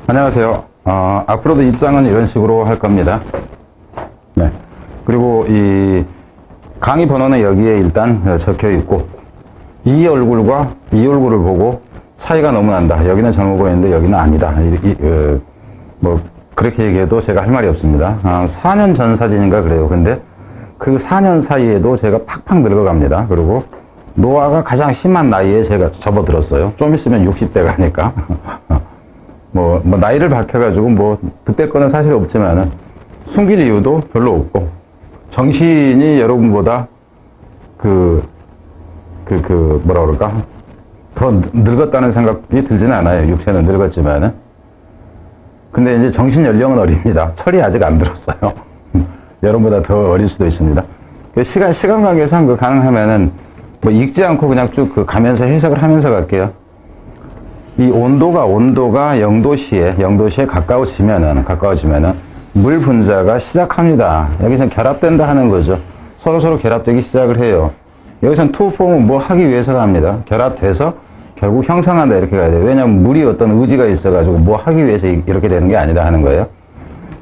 안녕하세요. 앞으로도 입장은 이런 식으로 할 겁니다. 네. 그리고 이 강의 번호는 여기에 일단 적혀 있고, 이 얼굴과 이 얼굴을 보고 차이가 너무 난다. 여기는 젊어 보이는데 여기는 아니다. 뭐 그렇게 얘기해도 제가 할 말이 없습니다. 4년 전 사진인가 그래요. 근데 그 4년 사이에도 제가 팍팍 늙어갑니다. 그리고 노화가 가장 심한 나이에 제가 접어들었어요. 좀 있으면 60대 가니까. 뭐 나이를 밝혀가지고 뭐 득될 거는 사실 없지만은 숨길 이유도 별로 없고, 정신이 여러분보다 뭐라 그럴까? 더 늙었다는 생각이 들지는 않아요. 육체는 늙었지만은. 근데 이제 정신 연령은 어립니다. 철이 아직 안 들었어요. 여러분보다 더 어릴 수도 있습니다. 시간 관계상 가능하면은 뭐 읽지 않고 그냥 쭉 가면서 해석을 하면서 갈게요. 이 온도가 0도씨에 가까워지면은 물 분자가 시작합니다. 여기서 결합된다 하는 거죠. 서로 결합되기 시작을 해요. 여기서는 투폼은 뭐 하기 위해서가 합니다. 결합돼서 결국 형성한다 이렇게 가야 돼요. 왜냐하면 물이 어떤 의지가 있어가지고 뭐 하기 위해서 이렇게 되는 게 아니다 하는 거예요.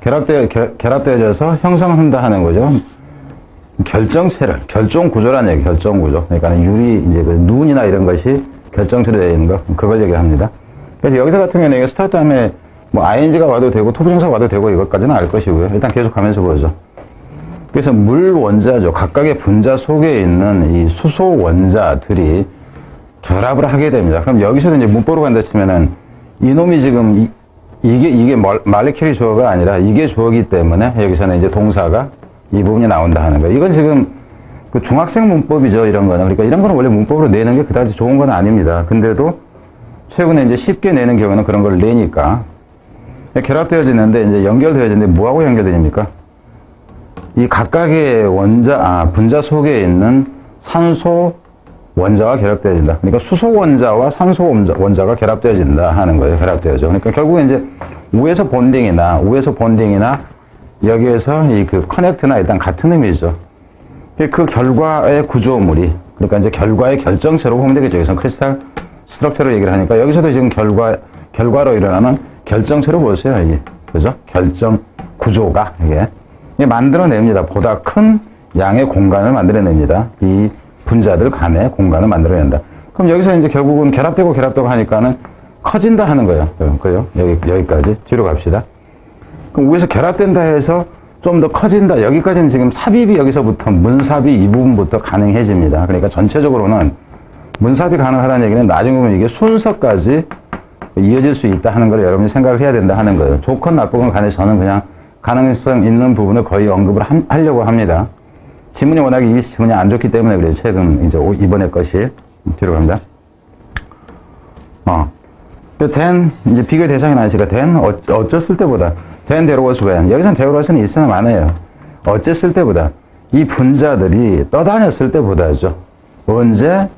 결합되어져서 형성한다 하는 거죠. 결정구조라는 얘기예요. 결정구조. 그러니까 유리, 이제 눈이나 이런 것이 결정체로 되어 있는 거, 그걸 얘기합니다. 그래서 여기서 같은 경우는 스타트 다음에 뭐 ing가 와도 되고 토부정사가 와도 되고 이것까지는 알 것이고요. 일단 계속 가면서 보죠. 그래서 물 원자죠. 각각의 분자 속에 있는 이 수소 원자들이 결합을 하게 됩니다. 그럼 여기서는 이제 문법으로 간다 치면은 이놈이 지금 이게 말레큐리 주어가 아니라 이게 주어기 때문에 여기서는 이제 동사가 이 부분이 나온다 하는 거예요. 이건 지금 중학생 문법이죠, 이런 거는. 그러니까 이런 거는 원래 문법으로 내는 게 그다지 좋은 건 아닙니다. 근데도 최근에 이제 쉽게 내는 경우는 그런 걸 내니까. 결합되어지는데, 이제 연결되어지는데 뭐하고 연결됩니까? 이 각각의 분자 속에 있는 산소 원자와 결합되어진다. 그러니까 수소 원자와 산소 원자가 결합되어진다 하는 거예요. 결합되어져. 그러니까 결국에 이제 우에서 본딩이나 여기에서 커넥트나 일단 같은 의미죠. 그 결과의 구조물이, 그러니까 이제 결과의 결정체로 보면 되겠죠. 여기서 크리스탈 스트럭처로 얘기를 하니까 여기서도 지금 결과로 일어나는 결정체로 보세요. 이게. 그죠? 결정 구조가 이게 만들어냅니다. 보다 큰 양의 공간을 만들어냅니다. 이 분자들 간의 공간을 만들어낸다. 그럼 여기서 이제 결국은 결합되고 하니까는 커진다 하는 거예요. 그래요? 여기까지. 뒤로 갑시다. 그럼 위에서 결합된다 해서 좀 더 커진다. 여기까지는 지금 삽입이 여기서부터 문삽이 이 부분부터 가능해집니다. 그러니까 전체적으로는 문삽이 가능하다는 얘기는 나중에 보면 이게 순서까지 이어질 수 있다 하는 걸 여러분이 생각을 해야 된다 하는 거예요. 좋건 나쁘건 간에 저는 그냥 가능성 있는 부분을 거의 언급을 하려고 합니다. 지문이 워낙에 이미지 지문이 안 좋기 때문에 그래요. 최근 이제 이번에 것이. 뒤로 갑니다. then 이제 비교 대상이 나니까 then 어쩌을 때보다 then there was when. 여기서는 there was는 있으나 많아요. 어쨌을 때보다. 이 분자들이 떠다녔을 때보다죠. 언제?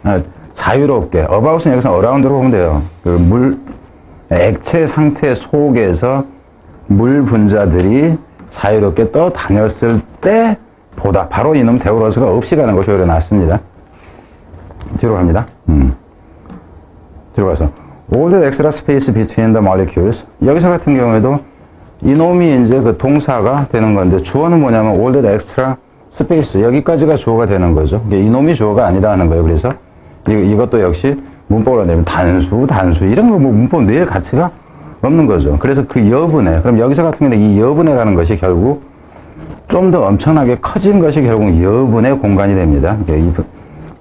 자유롭게. about은 여기서 around로 보면 돼요. 액체 상태 속에서 물 분자들이 자유롭게 떠다녔을 때보다. 바로 이놈 there was가 없이 가는 것이 오히려 낫습니다. 뒤로 갑니다. 뒤로 가서. all the extra space between the molecules. 여기서 같은 경우에도 이놈이 이제 동사가 되는 건데, 주어는 뭐냐면 all the extra space. 여기까지가 주어가 되는 거죠. 이놈이 주어가 아니다 하는 거예요. 그래서 이것도 역시 문법으로 내면 단수 이런 거 뭐 문법 낼 가치가 없는 거죠. 그래서 그 여분의, 그럼 여기서 같은 경우는 이 여분의라는 것이 결국 좀 더 엄청나게 커진 것이 결국 여분의 공간이 됩니다. 이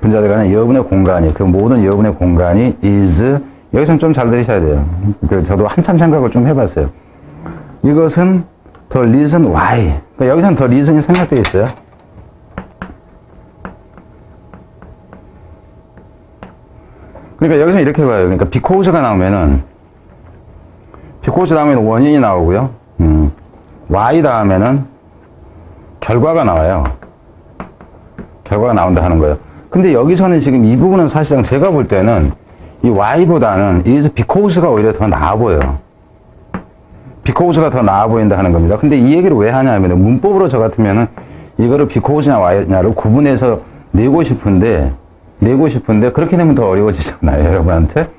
분자들 간의 여분의 공간이, 그 모든 여분의 공간이 is, 여기서는 좀 잘 들으셔야 돼요. 저도 한참 생각을 좀 해봤어요. 이것은 the reason why. 그러니까 여기서는 the reason이 생략되어 있어요. 그러니까 여기서 이렇게 봐요. 그러니까 because가 나오면은, because 다음에는 원인이 나오고요. why 다음에는 결과가 나와요. 결과가 나온다 하는 거예요. 근데 여기서는 지금 이 부분은 사실상 제가 볼 때는 이 why보다는 is because가 오히려 더 나아 보여요. because가 더 나아 보인다 하는 겁니다. 근데 이 얘기를 왜 하냐 하면 문법으로 저 같으면은 이거를 because냐 why냐를 구분해서 내고 싶은데 그렇게 내면 더 어려워지잖아요, 여러분한테.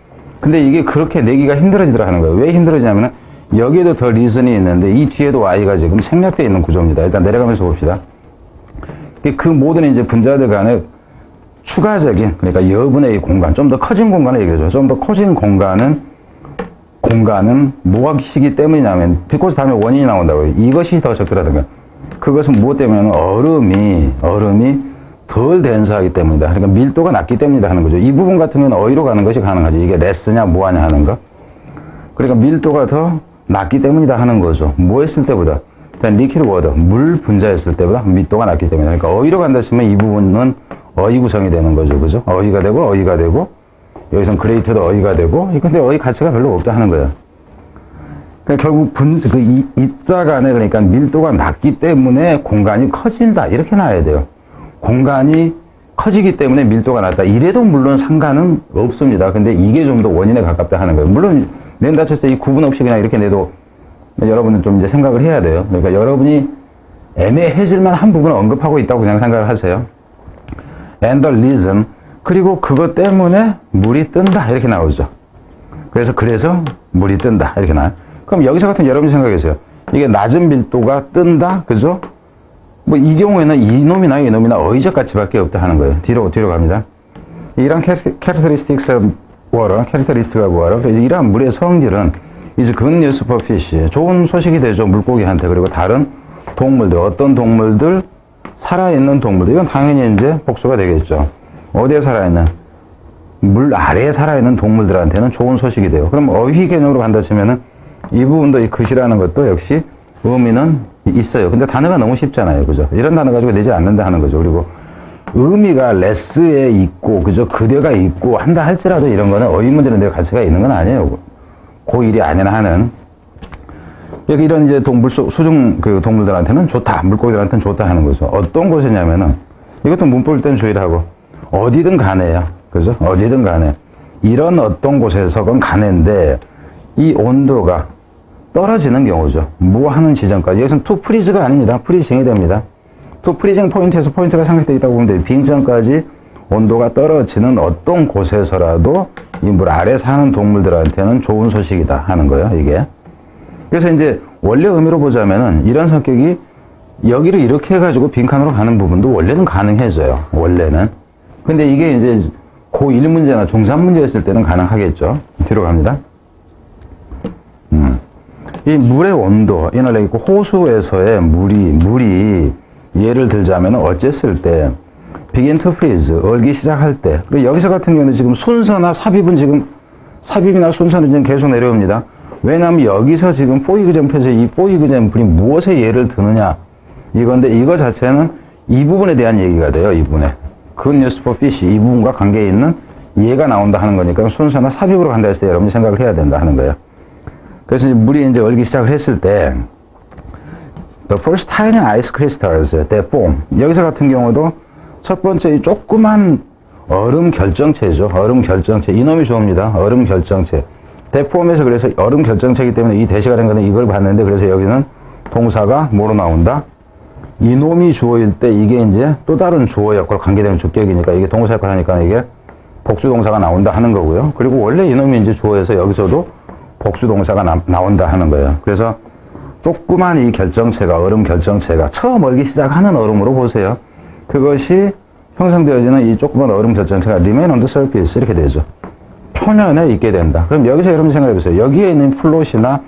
근데 이게 그렇게 내기가 힘들어지더라 하는 거예요. 왜 힘들어지냐면은 여기에도 더 리즌이 있는데 이 뒤에도 y가 지금 생략되어 있는 구조입니다. 일단 내려가면서 봅시다. 그 모든 이제 분자들 간에 추가적인, 그러니까 여분의 공간, 좀 더 커진 공간을 얘기해줘요. 좀 더 커진 공간은 무엇이기 때문이냐면, because 다음에 원인이 나온다고요. 이것이 더 적더라든가. 그것은 무엇 때문이냐면, 얼음이 덜 dense하기 때문이다. 그러니까 밀도가 낮기 때문이다 하는 거죠. 이 부분 같은 경우는 어휘로 가는 것이 가능하죠. 이게 less냐, 뭐하냐 하는 거. 그러니까 밀도가 더 낮기 때문이다 하는 거죠. 뭐 했을 때보다? 일단 liquid water, 물 분자였을 때보다 밀도가 낮기 때문이다. 그러니까 어휘로 간다 치면 이 부분은 어휘 구성이 되는 거죠. 그죠? 어휘가 되고, 여기선 그레이트도 어휘가 되고, 근데 어휘 가치가 별로 없다 하는 거예요. 그러니까 결국 입자 간에 그러니까 밀도가 낮기 때문에 공간이 커진다. 이렇게 나와야 돼요. 공간이 커지기 때문에 밀도가 낮다. 이래도 물론 상관은 없습니다. 근데 이게 좀 더 원인에 가깝다 하는 거예요. 물론 낸다 쳤을 때 이 구분 없이 그냥 이렇게 내도 여러분은 좀 이제 생각을 해야 돼요. 그러니까 여러분이 애매해질만 한 부분을 언급하고 있다고 그냥 생각을 하세요. And the reason, 그리고 그것 때문에 물이 뜬다 이렇게 나오죠. 그래서 물이 뜬다 이렇게 나와요. 그럼 여기서 같은 여러분이 생각해보세요. 이게 낮은 밀도가 뜬다, 그죠? 뭐 이 경우에는 이놈이나 어휘적 가치밖에 없다 하는 거예요. 뒤로 갑니다. 이런 characteristics of water, characteristic가 water, 그래서 이러한 물의 성질은 이제 good news for fish, 좋은 소식이 되죠. 물고기한테. 그리고 다른 동물들, 어떤 동물들, 살아있는 동물들, 이건 당연히 이제 복수가 되겠죠. 어디에 살아있는? 물 아래에 살아있는 동물들한테는 좋은 소식이 돼요. 그럼 어휘 개념으로 간다 치면은 이 부분도 이 것이라는 것도 역시 의미는 있어요. 근데 단어가 너무 쉽잖아요. 그죠? 이런 단어 가지고 내지 않는다 하는 거죠. 그리고 의미가 레스에 있고, 그죠? 그대가 있고 한다 할지라도 이런 거는 어휘 문제는 내 가치가 있는 건 아니에요. 고1이 아니나 하는. 여기 이런 이제 수중 동물들한테는 좋다. 물고기들한테는 좋다 하는 거죠. 어떤 곳이냐면은, 이것도 문법일 땐 주의를 하고, 어디든 가네요. 그죠? 어디든 가네. 이런 어떤 곳에서건 가네인데, 이 온도가 떨어지는 경우죠. 뭐 하는 지점까지. 여기서는 to freeze가 아닙니다. 프리징이 됩니다. to freezing 포인트에서 포인트가 상륙되어 있다고 보면 돼요. 빙점까지 온도가 떨어지는 어떤 곳에서라도 이 물 아래 사는 동물들한테는 좋은 소식이다 하는 거예요, 이게. 그래서 이제 원래 의미로 보자면은 이런 성격이 여기를 이렇게 해가지고 빈칸으로 가는 부분도 원래는 가능해져요. 원래는. 근데 이게 이제 고1 문제나 중3 문제였을 때는 가능하겠죠. 뒤로 갑니다. 이 물의 온도, 이날 있고 호수에서의 물이 예를 들자면 어쨌을 때 begin to freeze, 얼기 시작할 때. 그리고 여기서 같은 경우는 지금 순서나 삽입이나 순서는 지금 계속 내려옵니다. 왜냐하면 여기서 지금 for example에서 이 for example이 무엇에 예를 드느냐 이건데, 이거 자체는 이 부분에 대한 얘기가 돼요. 이 부분에 good news for fish, 이 부분과 관계 있는 예가 나온다 하는 거니까 순서나 삽입으로 간다 했을 때 여러분이 생각을 해야 된다 하는 거예요. 그래서 물이 이제 얼기 시작을 했을 때 the first tiny ice crystals that form, 여기서 같은 경우도 첫 번째 이 조그만 얼음 결정체죠. 얼음 결정체, 이놈이 주어입니다. 얼음 결정체. that form에서 그래서 얼음 결정체이기 때문에 이 대시가 된 거는 이걸 봤는데, 그래서 여기는 동사가 뭐로 나온다? 이놈이 주어일 때 이게 이제 또 다른 주어 역할 관계되는 주격이니까 이게 동사 역할 하니까 이게 복수 동사가 나온다 하는 거고요. 그리고 원래 이놈이 이제 주어에서 여기서도 복수 동사가 나온다 하는 거예요. 그래서 조그만 이 결정체가, 얼음 결정체가 처음 얼기 시작하는 얼음으로 보세요. 그것이 형성되어지는 이 조그만 얼음 결정체가 remain on the surface 이렇게 되죠. 표면에 있게 된다. 그럼 여기서 여러분 생각해 보세요. 여기에 있는 플롯이나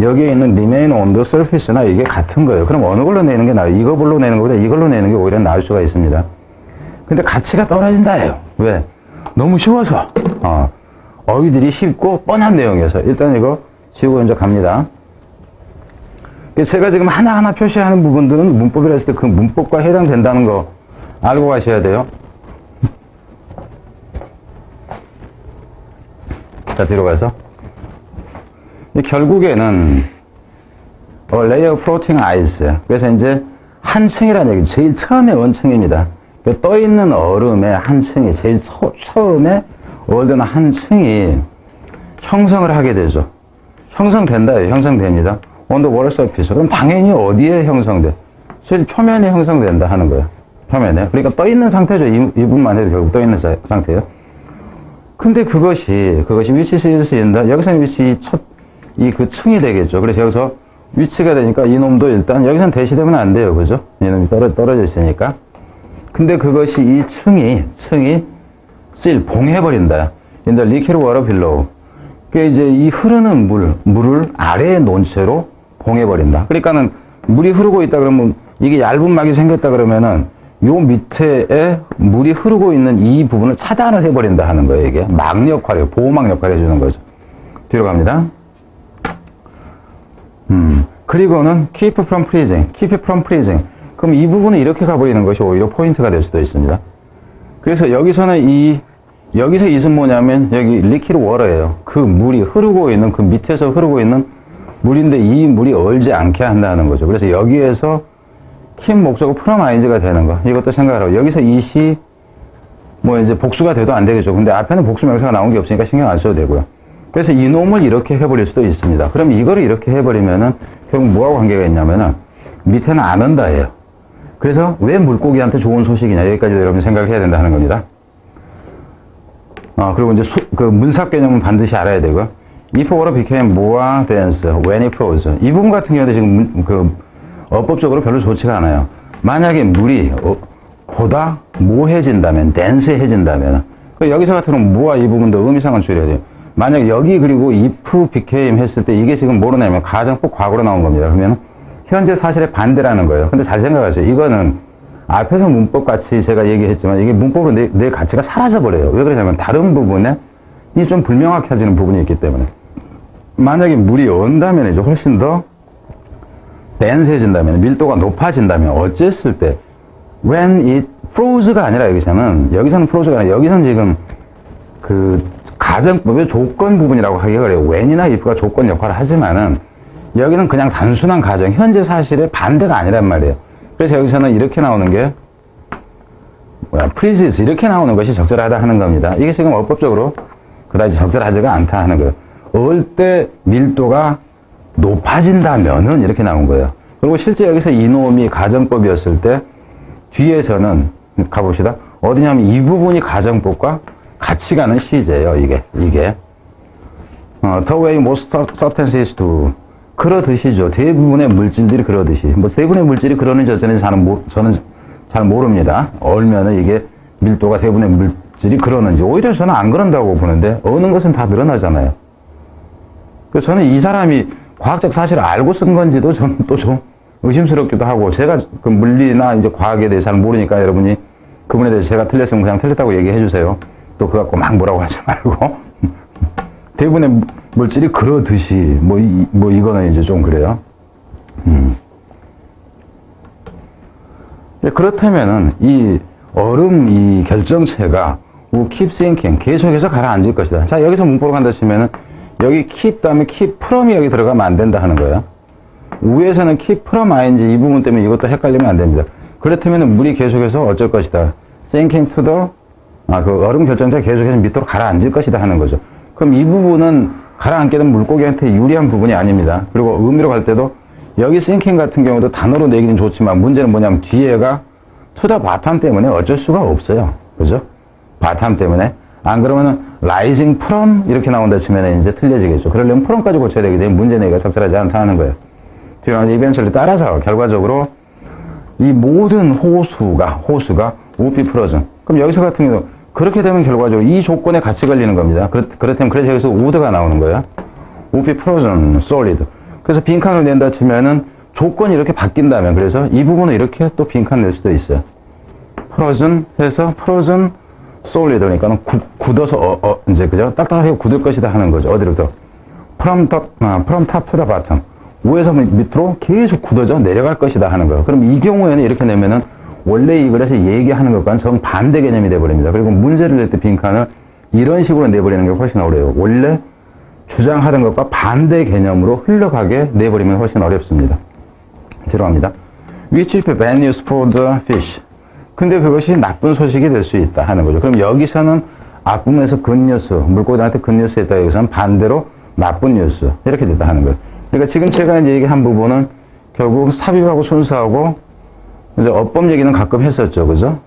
여기에 있는 remain on the surface나 이게 같은 거예요. 그럼 어느 걸로 내는 게 나아요? 이걸로 내는 것보다 이걸로 내는 게 오히려 나을 수가 있습니다. 근데 가치가 떨어진다예요. 왜? 너무 쉬워서. 어휘들이 쉽고 뻔한 내용이어서. 일단 이거 지우고 이제 갑니다. 제가 지금 하나하나 표시하는 부분들은 문법이라 했을 때 그 문법과 해당된다는 거 알고 가셔야 돼요. 자, 뒤로 가서. 결국에는 layer of floating ice. 그래서 이제 한 층이라는 얘기, 제일 처음에 원층입니다. 떠 있는 얼음의 한 층이, 제일 처음에 얼든 한 층이 형성을 하게 되죠. 형성된다예요. 형성됩니다. on the water surface. 그럼 당연히 어디에 형성돼? 제일 표면에 형성된다 하는 거예요. 표면에. 그러니까 떠 있는 상태죠. 이 부분만 해도 결국 떠 있는 상태예요. 근데 그것이 위치 시인다. 여기서는 위치 이 그 층이 되겠죠. 그래서 여기서 위치가 되니까 이놈도 일단 여기선 대시되면 안 돼요. 그죠? 이놈이 떨어져 있으니까. 근데 그것이 이 층이 봉해버린다. In the liquid water below. 그 이제 이 흐르는 물을 아래에 놓은 채로 봉해버린다. 그러니까는 물이 흐르고 있다 그러면 이게 얇은 막이 생겼다 그러면은 요 밑에에 물이 흐르고 있는 이 부분을 차단을 해버린다 하는 거예요. 이게 막 역할이에요. 보호막 역할을 해주는 거죠. 뒤로 갑니다. 그리고는 keep from freezing. 그럼 이 부분은 이렇게 가버리는 것이 오히려 포인트가 될 수도 있습니다. 그래서 여기서는 여기서 이은 뭐냐면 여기 liquid water예요. 그 물이 흐르고 있는 그 밑에서 흐르고 있는 물인데 이 물이 얼지 않게 한다는 거죠. 그래서 여기에서 keep 목적어 from ing가 되는 거. 이것도 생각하라고. 여기서 이시 뭐 이제 복수가 돼도 안 되겠죠. 근데 앞에는 복수 명사가 나온 게 없으니까 신경 안 써도 되고요. 그래서 이놈을 이렇게 해버릴 수도 있습니다. 그럼 이거를 이렇게 해버리면은 결국 뭐하고 관계가 있냐면은 밑에는 안 온다예요. 그래서 왜 물고기한테 좋은 소식이냐 여기까지도 여러분 생각해야 된다 하는 겁니다. 그리고 이제 그 문사 개념은 반드시 알아야 되고요. If water became more dense when it froze. 이 부분 같은 경우도 지금 그 어법적으로 별로 좋지가 않아요. 만약에 물이 보다 모해진다면, dense해진다면, 여기서 같은 경우는 뭐와 이 부분도 의미상은 줄여야 돼요. 만약 여기 그리고 if became 했을 때 이게 지금 뭐로냐면 가정법 과거로 나온 겁니다. 그러면 현재 사실의 반대라는 거예요. 근데 잘 생각하세요. 이거는 앞에서 문법 같이 제가 얘기했지만 이게 문법으로 내 가치가 사라져버려요. 왜 그러냐면 다른 부분에 이 좀 불명확해지는 부분이 있기 때문에. 만약에 물이 온다면 이제 훨씬 더 dense해진다면, 밀도가 높아진다면 어쨌을 때 when it froze가 아니라 여기서는 froze가 아니라 여기서는 지금 그 가정법의 조건 부분이라고 하기가 그래요. when이나 if가 조건 역할을 하지만은 여기는 그냥 단순한 가정, 현재 사실의 반대가 아니란 말이에요. 그래서 여기서는 이렇게 나오는 게 freezes 이렇게 나오는 것이 적절하다 하는 겁니다. 이게 지금 어법적으로 그다지 적절하지가 않다 하는 거예요. 얼 때 밀도가 높아진다면은 이렇게 나온 거예요. 그리고 실제 여기서 이놈이 가정법이었을 때 뒤에서는 가봅시다. 어디냐면 이 부분이 가정법과 같이 가는 시제예요. 이게 the way most substances do. 그러듯이죠. 대부분의 물질들이 그러듯이. 뭐 대부분의 물질이 그러는지 어쩌는지 저는 잘 모릅니다. 얼면은 이게 밀도가 대부분의 물질이 그러는지. 오히려 저는 안 그런다고 보는데 어느 것은 다 늘어나잖아요. 그래서 저는 이 사람이 과학적 사실을 알고 쓴 건지도 저는 또 좀 의심스럽기도 하고, 제가 그 물리나 이제 과학에 대해 잘 모르니까 여러분이 그분에 대해서 제가 틀렸으면 그냥 틀렸다고 얘기해 주세요. 또 그거 갖고 막 뭐라고 하지 말고. 대부분의 물질이 그러듯이, 이거는 이제 좀 그래요. 그렇다면은, 이 얼음 이 결정체가 keep sinking, 계속해서 가라앉을 것이다. 자, 여기서 문법으로 간다 치면은, 여기 keep 다음에 keep from이 여기 들어가면 안 된다 하는 거예요. 위에서는 keep from ing 이 부분 때문에 이것도 헷갈리면 안 됩니다. 그렇다면 물이 계속해서 어쩔 것이다. sinking to the, 그 얼음 결정체가 계속해서 밑으로 가라앉을 것이다 하는 거죠. 그럼 이 부분은 가라앉게 된 물고기한테 유리한 부분이 아닙니다. 그리고 의미로 갈 때도 여기 sinking 같은 경우도 단어로 내기는 좋지만 문제는 뭐냐면 뒤에가 to the bottom 때문에 어쩔 수가 없어요. 그죠? bottom 때문에. 안 그러면은 rising from 이렇게 나온다 치면 이제 틀려지겠죠. 그러려면 from까지 고쳐야 되기 때문에 문제 내기가 적절하지 않다는 거예요. 뒤에 이벤처리 따라서 결과적으로 이 모든 호수가 would be frozen. 그럼 여기서 같은 경우 그렇게 되면 결과적으로 이 조건에 같이 걸리는 겁니다. 그렇다면 그래서 여기서 would가 나오는 거예요. would be frozen solid. 그래서 빈칸을 낸다 치면은 조건이 이렇게 바뀐다면, 그래서 이 부분은 이렇게 또 빈칸 낼 수도 있어요. frozen 해서 frozen solid 그러니까는 굳어서 이제 그죠? 딱딱하게 굳을 것이다 하는 거죠. 어디로부터? from top to the bottom. 위에서 밑으로 계속 굳어져 내려갈 것이다 하는 거예요. 그럼 이 경우에는 이렇게 내면은 원래 이 글에서 얘기하는 것과는 정반대 개념이 돼버립니다. 그리고 문제를 낼 때 빈칸을 이런 식으로 내버리는 게 훨씬 어려워요. 원래 주장하던 것과 반대 개념으로 흘러가게 내버리면 훨씬 어렵습니다. 들어갑니다. Which is bad news for the fish. 근데 그것이 나쁜 소식이 될 수 있다 하는 거죠. 그럼 여기서는 앞부분에서 good news, 물고기들한테 good news 했다. 여기서는 반대로 나쁜 뉴스. 이렇게 됐다 하는 거예요. 그러니까 지금 제가 이제 얘기한 부분은 결국 삽입하고 순수하고 이제 어법 얘기는 가끔 했었죠. 그죠?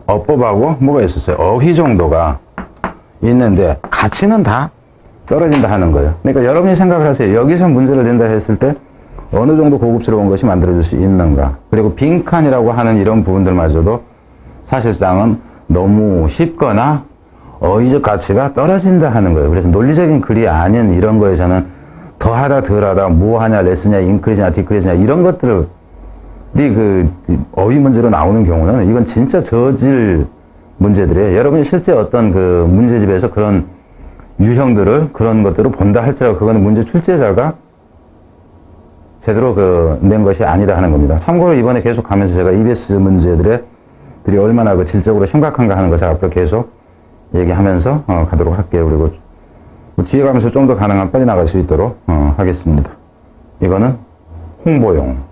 어법하고 뭐가 있었어요? 어휘 정도가 있는데 가치는 다 떨어진다 하는 거예요. 그러니까 여러분이 생각을 하세요. 여기서 문제를 낸다 했을 때 어느 정도 고급스러운 것이 만들어질 수 있는가. 그리고 빈칸이라고 하는 이런 부분들마저도 사실상은 너무 쉽거나 어휘적 가치가 떨어진다 하는 거예요. 그래서 논리적인 글이 아닌 이런 거에서는 더하다 덜하다 뭐 하냐 레스냐 인크리즈냐 디크리즈냐 이런 것들이 그 어휘 문제로 나오는 경우는 이건 진짜 저질 문제들이에요. 여러분이 실제 어떤 그 문제집에서 그런 유형들을 그런 것들을 본다 할지라도 그거는 문제 출제자가 제대로 낸 것이 아니다 하는 겁니다. 참고로 이번에 계속 가면서 제가 EBS 문제들이 얼마나 그 질적으로 심각한가 하는 것을 앞으로 계속 얘기하면서 가도록 할게요. 그리고 뒤에 가면서 좀 더 가능한 빨리 나갈 수 있도록 하겠습니다. 이거는 홍보용.